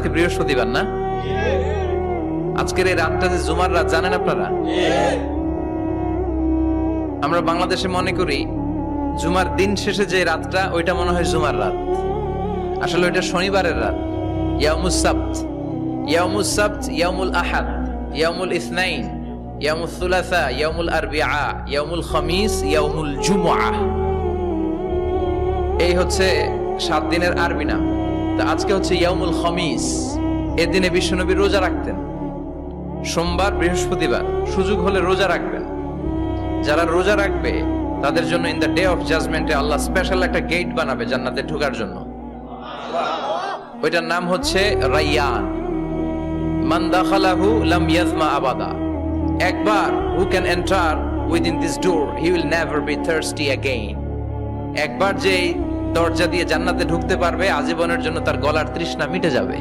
আজকে বৃহস্পতিবার না? আজকের এই রাতটা যে জুমার রাত, জানেন আপনারা? আমরা বাংলাদেশে মনে করি জুমার দিন শেষে যে রাতটা, ওইটা মনে হয় জুমার রাত। আসলে ওইটা শনিবারের রাত। ইয়াউমুস সাবত, ইয়াউমুস সাবত, ইয়াউমুল আহাদ, ইয়াউমুল ইসনাইন, ইয়াউমুল সুলাসা, ইয়াউমুল আরবিআ, ইয়াউমুল খামিস, ইয়াউমুল জুমআহ। এই হচ্ছে 7 দিনের আরবি নাম। তা আজকে হচ্ছে ইয়াউমুল খামিস। এর দিনে বিশ্বনবী রোজা রাখতেন। সোমবার, বৃহস্পতিবার সুযোগ হলে রোজা রাখবেন। যারা রোজা রাখবে তাদের জন্য ইন দ্য ডে অফ জাজমেন্টে আল্লাহ স্পেশাল একটা গেট বানাবে জান্নাতে ঢোকার জন্য। ওইটার নাম হচ্ছে রাইয়ান। মান দাখালাহু লাম ইয়াজমা আবাদা। একবার who can enter within this door he will never be thirsty again. একবার যে দরজা দিয়ে জান্নাতে ঢুকতে পারবে, আজীবনের জন্য তার গলার তৃষ্ণা মিটে যাবে।